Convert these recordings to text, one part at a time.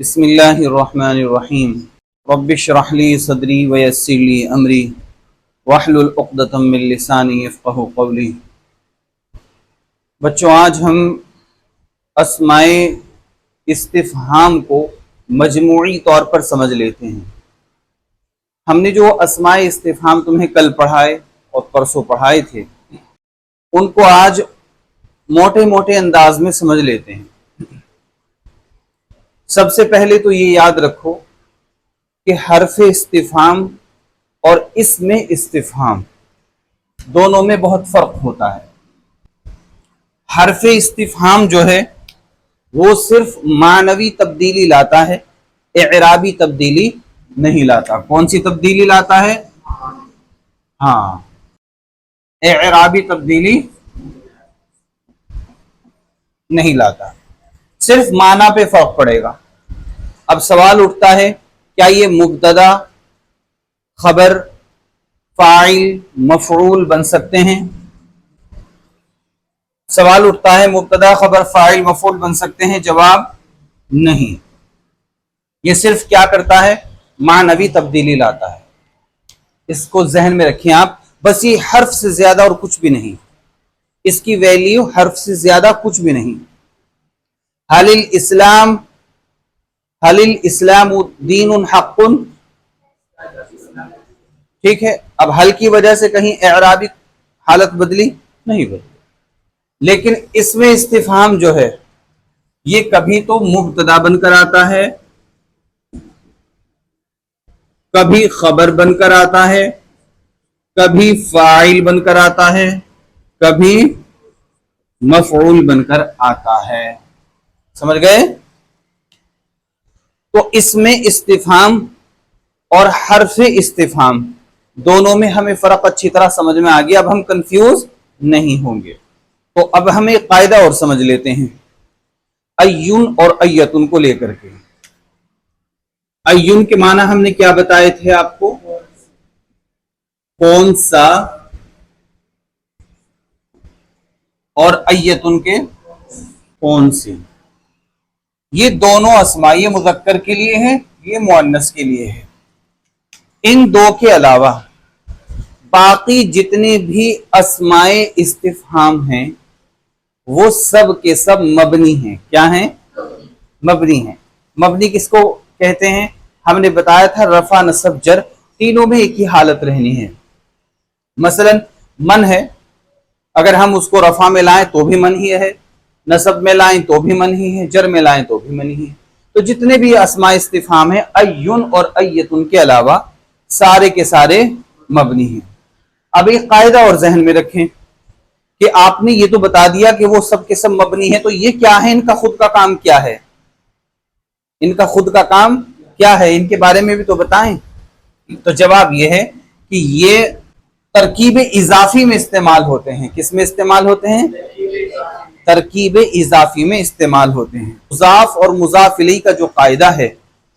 بسم اللہ الرحمن الرحیم رب اشرح لی صدری ویسر لی امری واحلل عقدۃ من لسانی یفقہوا قولی۔ بچوں، آج ہم اسماء استفہام کو مجموعی طور پر سمجھ لیتے ہیں۔ ہم نے جو اسماء استفہام تمہیں کل پڑھائے اور پرسوں پڑھائے تھے، ان کو آج موٹے موٹے انداز میں سمجھ لیتے ہیں۔ سب سے پہلے تو یہ یاد رکھو کہ حرف استفہام اور اسم استفہام دونوں میں بہت فرق ہوتا ہے۔ حرف استفہام جو ہے وہ صرف معنوی تبدیلی لاتا ہے، اعرابی تبدیلی نہیں لاتا۔ کون سی تبدیلی لاتا ہے؟ ہاں، اعرابی تبدیلی نہیں لاتا، صرف معنی پہ فرق پڑے گا۔ اب سوال اٹھتا ہے، کیا یہ مبتدا، خبر، فاعل، مفعول بن سکتے ہیں؟ سوال اٹھتا ہے، مبتدا، خبر، فاعل، مفعول بن سکتے ہیں؟ جواب نہیں۔ یہ صرف کیا کرتا ہے؟ معنوی تبدیلی لاتا ہے۔ اس کو ذہن میں رکھیں آپ، بس یہ حرف سے زیادہ اور کچھ بھی نہیں، اس کی ویلیو حرف سے زیادہ کچھ بھی نہیں۔ حل الاسلام دین حق، ٹھیک ہے۔ اب حل کی وجہ سے کہیں اعرابی حالت بدلی نہیں بدلی، لیکن اس میں استفہام جو ہے یہ کبھی تو مبتدا بن کر آتا ہے، کبھی خبر بن کر آتا ہے، کبھی فاعل بن کر آتا ہے، کبھی مفعول بن کر آتا ہے۔ سمجھ گئے؟ تو اس میں استفہام اور حرف استفہام دونوں میں ہمیں فرق اچھی طرح سمجھ میں آ گیا، اب ہم کنفیوز نہیں ہوں گے۔ تو اب ہم ایک قاعدہ اور سمجھ لیتے ہیں ایون اور ایتن کو لے کر کے۔ ایون کے معنی ہم نے کیا بتائے تھے آپ کو؟ کون سا، اور ایتن کے کون سی۔ یہ دونوں اسماء، یہ مذکر کے لیے ہے، یہ مؤنث کے لیے ہے۔ ان دو کے علاوہ باقی جتنے بھی اسماء استفہام ہیں وہ سب کے سب مبنی ہیں۔ کیا ہیں؟ مبنی ہیں۔ مبنی کس کو کہتے ہیں؟ ہم نے بتایا تھا رفع، نصب، جر تینوں میں ایک ہی حالت رہنی ہے۔ مثلا من ہے، اگر ہم اس کو رفع میں لائیں تو بھی من ہی ہے، نصب میں لائیں تو بھی من ہی ہے، جر میں لائیں تو بھی من ہی ہے۔ تو جتنے بھی اسماء استفہام ہیں ایون اور ایتن کے علاوہ سارے کے سارے مبنی ہیں۔ اب ایک قاعدہ اور ذہن میں رکھیں کہ آپ نے یہ تو بتا دیا کہ وہ سب کے سب مبنی ہیں، تو یہ کیا ہے؟ ان کا خود کا کام کیا ہے؟ ان کا خود کا کام کیا ہے؟ ان کے بارے میں بھی تو بتائیں۔ تو جواب یہ ہے کہ یہ ترکیب اضافی میں استعمال ہوتے ہیں۔ کس میں استعمال ہوتے ہیں؟ ترکیب اضافی میں استعمال ہوتے ہیں۔ مضاف اور مضاف الیہ کا جو قاعدہ ہے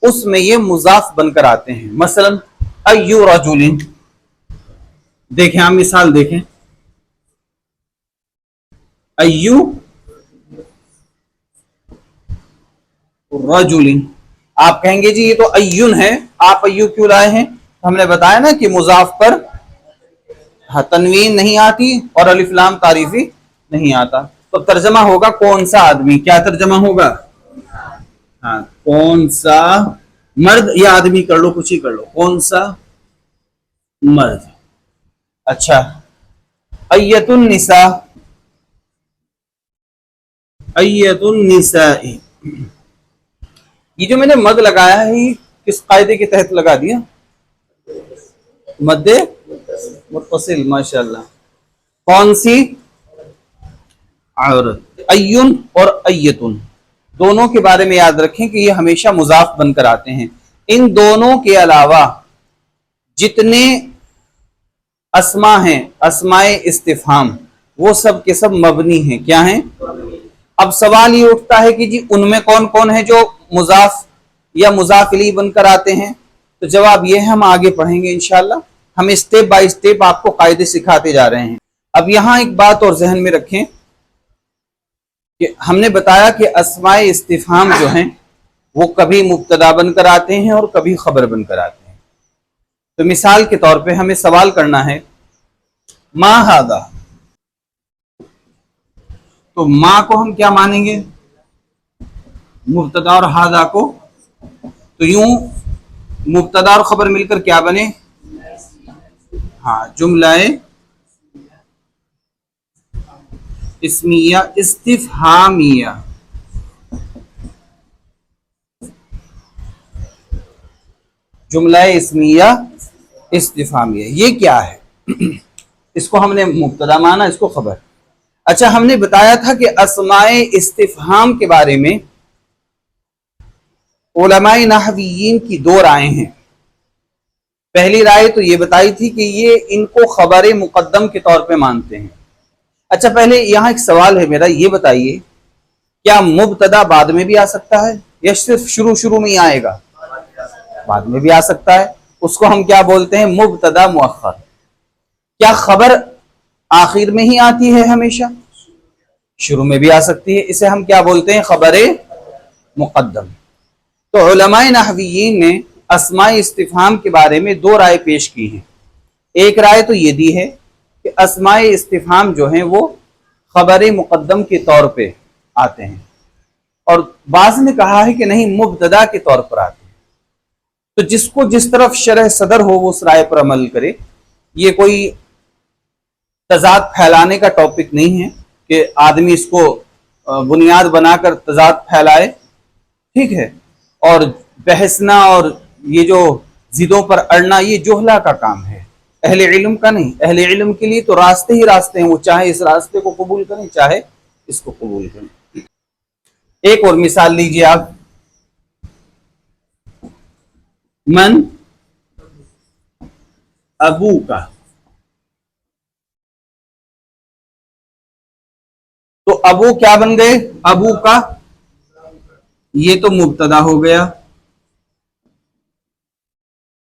اس میں یہ مضاف بن کر آتے ہیں۔ مثلا ایو رجل، دیکھیں آپ مثال دیکھیں، ایو رجل، آپ کہیں گے جی یہ تو ایون ہے، آپ ایو کیوں لائے ہیں؟ ہم نے بتایا نا کہ مضاف پر تنوین نہیں آتی اور الف لام تعریفی نہیں آتا، تو ترجمہ ہوگا کون سا آدمی۔ کیا ترجمہ ہوگا؟ ہاں، کون سا مرد، یا آدمی کر لو، کچھ ہی کر لو، کون سا مرد۔ اچھا، ایت النساء، ایت النساء، یہ جو میں نے مد لگایا ہے یہ کس قاعدے کے تحت لگا دیا؟ مد متصل، ماشاءاللہ۔ کون سی؟ عورت۔ ایون اور ایتن دونوں کے بارے میں یاد رکھیں کہ یہ ہمیشہ مضاف بن کر آتے ہیں۔ ان دونوں کے علاوہ جتنے اسماء ہیں، اسماء استفہام، وہ سب کے سب مبنی ہیں۔ کیا ہیں؟ اب سوال یہ اٹھتا ہے کہ جی ان میں کون کون ہے جو مضاف یا مضاف الیہ بن کر آتے ہیں؟ تو جواب یہ ہے، ہم آگے پڑھیں گے انشاءاللہ، ہم اسٹیپ بائی اسٹیپ آپ کو قاعدے سکھاتے جا رہے ہیں۔ اب یہاں ایک بات اور ذہن میں رکھیں کہ ہم نے بتایا کہ اسماء استفہام جو ہیں وہ کبھی مبتدا بن کر آتے ہیں اور کبھی خبر بن کر آتے ہیں. تو مثال کے طور پہ ہمیں سوال کرنا ہے ما ھذا، تو ما کو ہم کیا مانیں گے؟ مبتدا، اور ھذا کو تو یوں مبتدا اور خبر مل کر کیا بنے؟ ہاں، جملہ اسمیہ استفہامیہ. جملہ اسمیہ استفہامیہ یہ کیا ہے؟ اس کو ہم نے مبتدا مانا، اس کو خبر. اچھا، ہم نے بتایا تھا کہ اسماء استفہام کے بارے میں علماء نحویین کی دو رائے ہیں. پہلی رائے تو یہ بتائی تھی کہ یہ ان کو خبر مقدم کے طور پہ مانتے ہیں. اچھا، پہلے یہاں ایک سوال ہے میرا، یہ بتائیے کیا مبتدا بعد میں بھی آ سکتا ہے یا صرف شروع میں ہی آئے گا؟ بعد میں بھی آ سکتا ہے. اس کو ہم کیا بولتے ہیں؟ مبتدا مؤخر. کیا خبر آخر میں ہی آتی ہے ہمیشہ؟ شروع میں بھی آ سکتی ہے. اسے ہم کیا بولتے ہیں؟ خبر مقدم. تو علماء نحویین نے اسماء استفہام کے بارے میں دو رائے پیش کی ہیں. ایک رائے تو یہ دی ہے کہ اسماء استفہام جو ہیں وہ خبر مقدم کے طور پہ آتے ہیں، اور بعض نے کہا ہے کہ نہیں، مبتدا کے طور پر آتے ہیں. تو جس کو جس طرف شرح صدر ہو وہ اس رائے پر عمل کرے. یہ کوئی تضاد پھیلانے کا ٹاپک نہیں ہے کہ آدمی اس کو بنیاد بنا کر تضاد پھیلائے، ٹھیک ہے. اور بحثنا اور یہ جو ضدوں پر اڑنا یہ جہلا کا کام ہے، اہل علم کا نہیں. اہل علم کے لیے تو راستے ہی راستے ہیں، وہ چاہے اس راستے کو قبول کریں چاہے اس کو قبول کریں. ایک اور مثال لیجیے آپ. من ابو کا، تو ابو کیا بن گئے؟ ابو کا، یہ تو مبتدا ہو گیا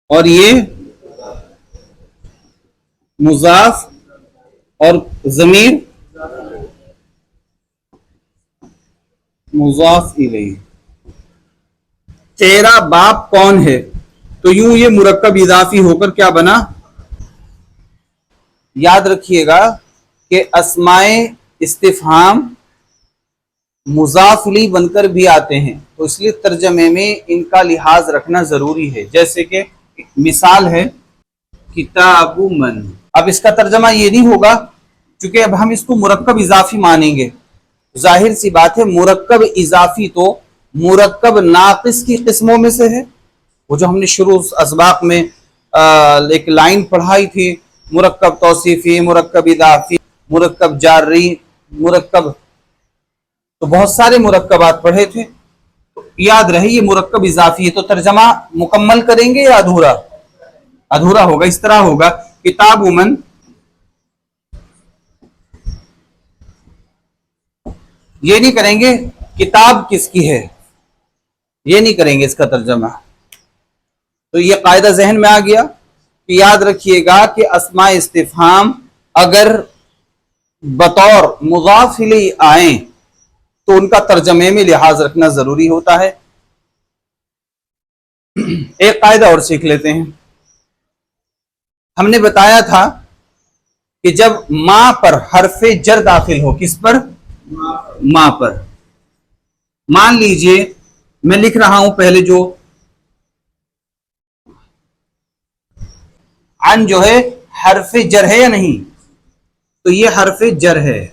اور یہ مضاف اور ضمیر مضاف الیہ. تیرا باپ کون ہے؟ تو یوں یہ مرکب اضافی ہو کر کیا بنا؟ یاد رکھیے گا کہ اسماء استفہام مضاف الیہ بن کر بھی آتے ہیں، تو اس لیے ترجمے میں ان کا لحاظ رکھنا ضروری ہے. جیسے کہ مثال ہے کتاب من. اب اس کا ترجمہ یہ نہیں ہوگا چونکہ اب ہم اس کو مرکب اضافی مانیں گے. ظاہر سی بات ہے مرکب اضافی تو مرکب ناقص کی قسموں میں سے ہے. وہ جو ہم نے شروع اسباق میں ایک لائن پڑھائی تھی، مرکب توصیفی، مرکب اضافی، مرکب جاری، مرکب، تو بہت سارے مرکبات پڑھے تھے. تو یاد رہے یہ مرکب اضافی ہے. تو ترجمہ مکمل کریں گے یا ادھورا؟ ادھورا ہوگا. اس طرح ہوگا کتاب من، یہ نہیں کریں گے کتاب کس کی ہے، یہ نہیں کریں گے اس کا ترجمہ. تو یہ قاعدہ ذہن میں آ گیا کہ یاد رکھیے گا کہ اسماء استفہام اگر بطور مضاف الیہ آئیں تو ان کا ترجمے میں لحاظ رکھنا ضروری ہوتا ہے. ایک قاعدہ اور سیکھ لیتے ہیں. ہم نے بتایا تھا کہ جب ما پر حرف جر داخل ہو، کس پر؟ ما پر. مان لیجئے میں لکھ رہا ہوں پہلے جو ان جو ہے حرف جر ہے یا نہیں؟ تو یہ حرف جر ہے.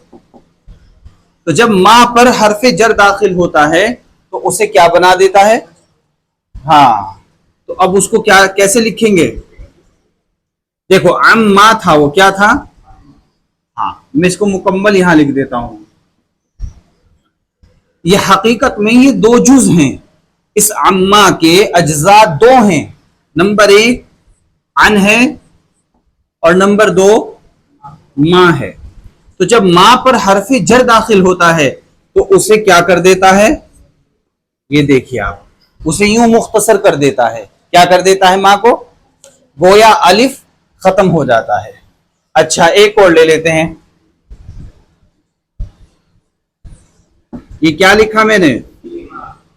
تو جب ما پر حرف جر داخل ہوتا ہے تو اسے کیا بنا دیتا ہے؟ ہاں. تو اب اس کو کیسے لکھیں گے؟ دیکھو ما تھا، وہ کیا تھا؟ ہاں، میں اس کو مکمل یہاں لکھ دیتا ہوں. یہ حقیقت میں یہ دو جز ہیں. اس عما کے اجزاء دو ہیں. نمبر ایک ان ہے اور نمبر دو ما ہے. تو جب ما پر حرف جر داخل ہوتا ہے تو اسے کیا کر دیتا ہے؟ یہ دیکھیے آپ، اسے یوں مختصر کر دیتا ہے. کیا کر دیتا ہے؟ ما کو گویا الف ختم ہو جاتا ہے. اچھا، ایک اور لے لیتے ہیں. یہ کیا لکھا میں نے؟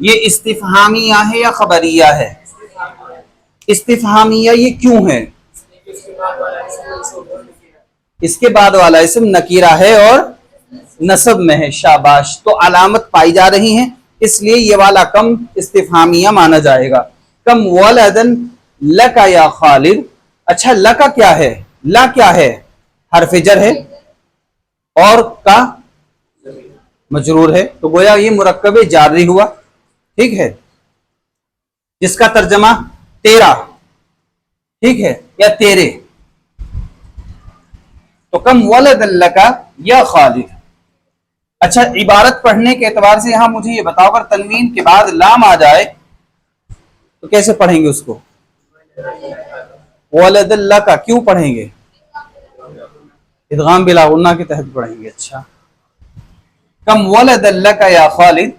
یہ استفہامیہ ہے یا خبریہ ہے؟ استفہامیہ یہ کیوں ہے؟ اس کے بعد والا اسم نکیرہ ہے اور نصب میں ہے. شاباش. تو علامت پائی جا رہی ہیں، اس لیے یہ والا کم استفہامیہ مانا جائے گا. کم ولدن لک یا خالد. اچھا لکا کیا ہے؟ لا کیا ہے؟ حرف جر ہے اور کا مجرور ہے، تو گویا یہ مرکب جاری ہوا. ٹھیک ہے، جس کا ترجمہ تیرا، ٹھیک ہے، یا تیرے. تو کم ولد لکا یا خالد. اچھا عبارت پڑھنے کے اعتبار سے یہاں مجھے یہ بتاؤ، اگر تنوین کے بعد لام آ جائے تو کیسے پڑھیں گے اس کو؟ ولد اللہ کا کیوں پڑھیں گے؟ ادغام بلا غنہ کے تحت پڑھیں گے. اچھا کم ولد اللہ کا یا خالد،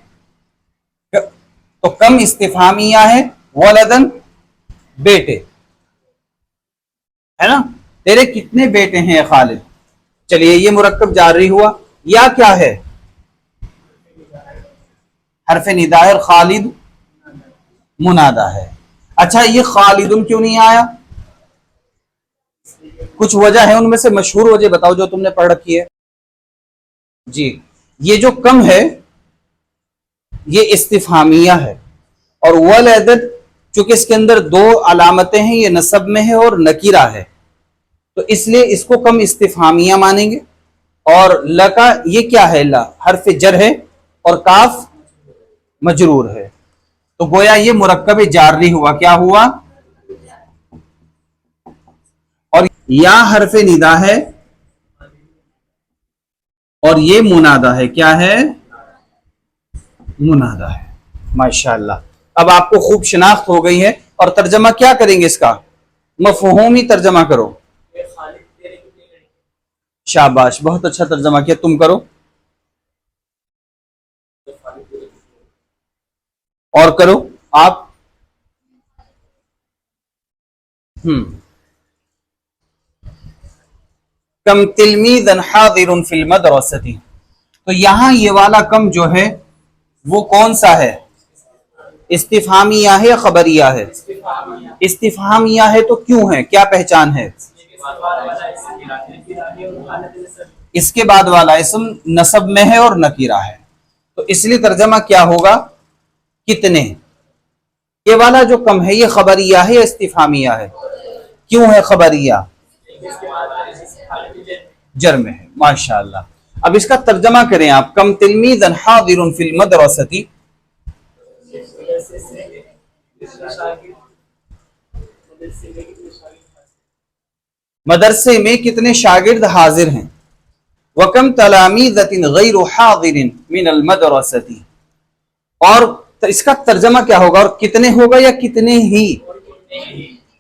تو کم استفہامیہ ہے، ولدن بیٹے ہے نا، تیرے کتنے بیٹے ہیں خالد. چلیے یہ مرکب جاری ہوا. یا کیا ہے؟ حرف ندا ہے، خالد منادا ہے. اچھا یہ خالدن کیوں نہیں آیا؟ کچھ وجہ ہے، ان میں سے مشہور وجہ بتاؤ جو تم نے پڑھ رکھی ہے. جی یہ جو کم ہے یہ استفہامیہ ہے، اور ولدت چونکہ اس کے اندر دو علامتیں ہیں، یہ نصب میں ہے اور نکیرہ ہے، تو اس لیے اس کو کم استفہامیہ مانیں گے. اور لکا یہ کیا ہے؟ لا حرف جر ہے اور کاف مجرور ہے، تو گویا یہ مرکب جاری ہوا. کیا ہوا؟ اور یا حرف ندا ہے اور یہ منادا ہے. کیا ہے؟ منادا ہے. ماشاءاللہ اب آپ کو خوب شناخت ہو گئی ہے. اور ترجمہ کیا کریں گے اس کا؟ مفہومی ترجمہ کرو. شاباش بہت اچھا ترجمہ کیا، تم کرو اور کرو آپ. کم تلمیذا حاضر فی المدرسۃ. تو یہاں یہ والا کم جو ہے وہ کون سا ہے؟ استفہامیہ ہے یا خبریہ ہے؟ استفہامیہ ہے. تو کیوں ہے؟ کیا پہچان ہے؟ اس کے بعد والا اسم نصب میں ہے اور نکیرہ ہے، تو اس لیے ترجمہ کیا ہوگا؟ کتنے. یہ والا جو کم ہے یہ خبریہ ہے یا استفہامیہ ہے؟ کیوں ہے خبریہ؟ جر میں ہے. ماشاءاللہ. اب اس کا ترجمہ کریں آپ. کم تلمیذا حاضر فی المدرسۃ. مدرسے میں کتنے شاگرد حاضر ہیں. وَكَمْ تَلَامِيذَةٍ غَيْرُ حَاضِرٍ مِنَ الْمَدْرَسَةِ. اور اس کا ترجمہ کیا ہوگا؟ اور کتنے ہوگا یا کتنے ہی؟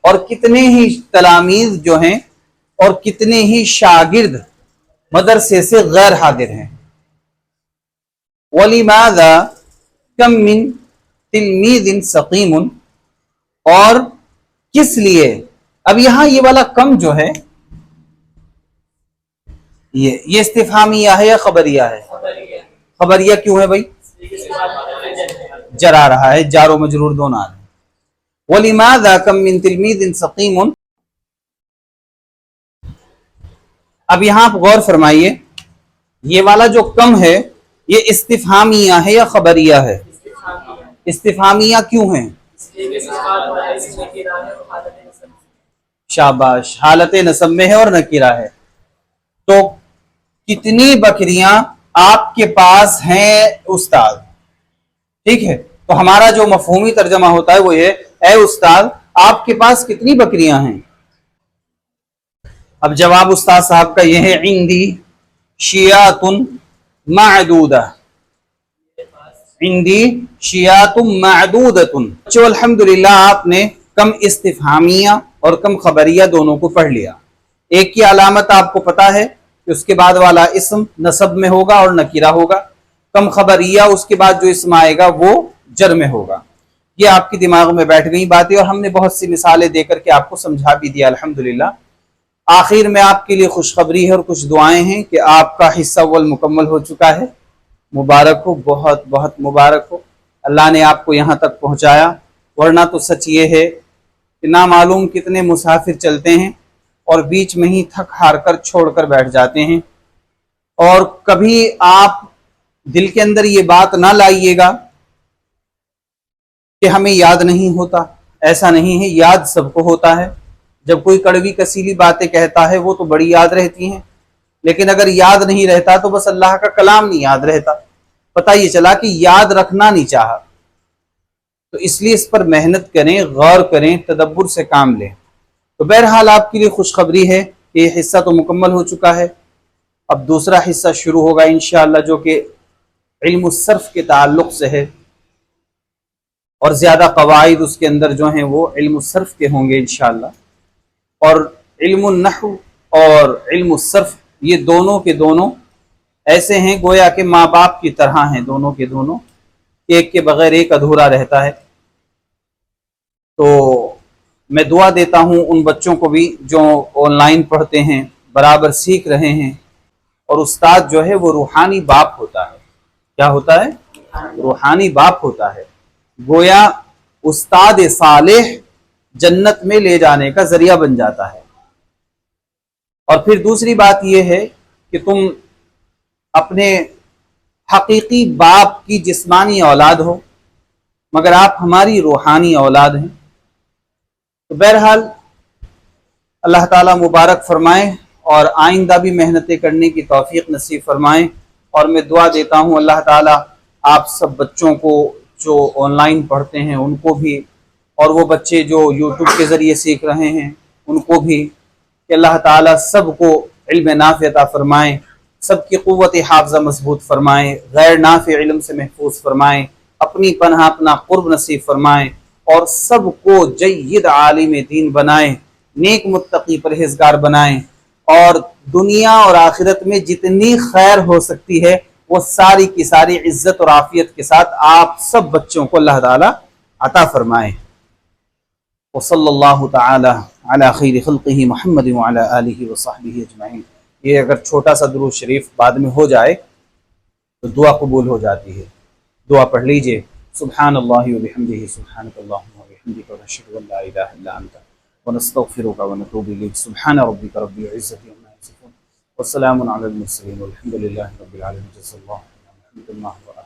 اور کتنے ہی تلامیذ جو ہیں اور کتنے ہی شاگرد مدرسے سے غیر حاضر ہیں. وَلِمَاذَا كَمْ مِنْ تِلْمِيذٍ سَقِيمٌ. اور کس لیے. اب یہاں یہ والا کم جو ہے یہ استفہامیہ ہے یا خبریہ ہے؟ خبریہ. کیوں ہے بھائی؟ جر آ رہا ہے، جار و مجرور دونوں آ رہے ہیں. وَلِمَاذَا كَمْ مِنْ تِلْمِيذٍ سَقِيمٌ. اب یہاں آپ غور فرمائیے، یہ والا جو کم ہے یہ استفہامیہ ہے یا خبریہ ہے؟ استفہامیہ. کیوں ہے؟ شاباش. حالت نصب میں ہے اور نکیرہ ہے. تو کتنی بکریاں آپ کے پاس ہیں استاد؟ ٹھیک ہے، تو ہمارا جو مفہومی ترجمہ ہوتا ہے وہ یہ: اے استاد آپ کے پاس کتنی بکریاں ہیں؟ اب جواب استاد صاحب کا یہ ہے: عندی شیات معدودہ. عندی شیات معدودۃ. تو الحمدللہ آپ نے کم استفہامیہ اور کم خبریہ دونوں کو پڑھ لیا. ایک کی علامت آپ کو پتا ہے کہ اس کے بعد والا اسم نصب میں ہوگا اور نکیرہ ہوگا. کم خبریہ اس کے بعد جو اسم آئے گا وہ جر میں ہوگا. یہ آپ کے دماغ میں بیٹھ گئی باتیں اور ہم نے بہت سی مثالیں دے کر کے آپ کو سمجھا بھی دیا الحمدللہ. آخر میں آپ کے لیے خوشخبری ہے اور کچھ دعائیں ہیں کہ آپ کا حصہ اول مکمل ہو چکا ہے. مبارک ہو، بہت بہت مبارک ہو. اللہ نے آپ کو یہاں تک پہنچایا، ورنہ تو سچ یہ ہے کہ نامعلوم کتنے مسافر چلتے ہیں اور بیچ میں ہی تھک ہار کر چھوڑ کر بیٹھ جاتے ہیں۔ اور کبھی آپ دل کے اندر یہ بات نہ لائیے گا کہ ہمیں یاد نہیں ہوتا، ایسا نہیں ہے، یاد سب کو ہوتا ہے۔ جب کوئی کڑوی کسیلی باتیں کہتا ہے وہ تو بڑی یاد رہتی ہیں، لیکن اگر یاد نہیں رہتا تو بس اللہ کا کلام نہیں یاد رہتا، پتہ یہ چلا کہ یاد رکھنا نہیں چاہا۔ تو اس لیے اس پر محنت کریں، غور کریں، تدبر سے کام لیں۔ تو بہرحال آپ کے لیے خوشخبری ہے کہ یہ حصہ تو مکمل ہو چکا ہے، اب دوسرا حصہ شروع ہوگا انشاءاللہ، جو کہ علم الصرف کے تعلق سے ہے، اور زیادہ قواعد اس کے اندر جو ہیں وہ علم الصرف کے ہوں گے انشاءاللہ۔ اور علم النحو اور علم الصرف یہ دونوں کے دونوں ایسے ہیں گویا کہ ماں باپ کی طرح ہیں، دونوں کے دونوں، ایک کے بغیر ایک ادھورا رہتا ہے۔ تو میں دعا دیتا ہوں ان بچوں کو بھی جو آن لائن پڑھتے ہیں، برابر سیکھ رہے ہیں، اور استاد جو ہے وہ روحانی باپ ہوتا ہے۔ کیا ہوتا ہے؟ روحانی باپ ہوتا ہے، گویا استاد صالح جنت میں لے جانے کا ذریعہ بن جاتا ہے۔ اور پھر دوسری بات یہ ہے کہ تم اپنے حقیقی باپ کی جسمانی اولاد ہو، مگر آپ ہماری روحانی اولاد ہیں۔ تو بہرحال اللہ تعالیٰ مبارک فرمائیں اور آئندہ بھی محنتیں کرنے کی توفیق نصیب فرمائیں۔ اور میں دعا دیتا ہوں اللہ تعالیٰ آپ سب بچوں کو جو آن لائن پڑھتے ہیں ان کو بھی، اور وہ بچے جو یوٹیوب کے ذریعے سیکھ رہے ہیں ان کو بھی، کہ اللہ تعالیٰ سب کو علم نافع عطا فرمائیں، سب کی قوت حافظہ مضبوط فرمائیں، غیر نافع علم سے محفوظ فرمائیں، اپنی پناہ اپنا قرب نصیب فرمائیں، اور سب کو جید عالم دین بنائیں، نیک متقی پرہیزگار بنائیں، اور دنیا اور آخرت میں جتنی خیر ہو سکتی ہے وہ ساری کی ساری عزت اور عافیت کے ساتھ آپ سب بچوں کو اللہ تعالیٰ عطا فرمائیں۔ وصلی اللہ تعالی علی خیر خلقہ محمد وعلی آلہ وصحبہ اجمعین۔ یہ اگر چھوٹا سا درود شریف بعد میں ہو جائے تو دعا قبول ہو جاتی ہے۔ دعا پڑھ لیجئے، سبحان اللہ وبحمدہ، سبحانک اللہم وبحمدک، ونشہد ان لا الہ الا انت، ونستغفرک ونتوب الیک، سبحان ربک رب العزۃ عما یصفون، والسلام علی المرسلین، والحمد للہ رب العالمین، جزا اللہ خیرا، الحمد للہ۔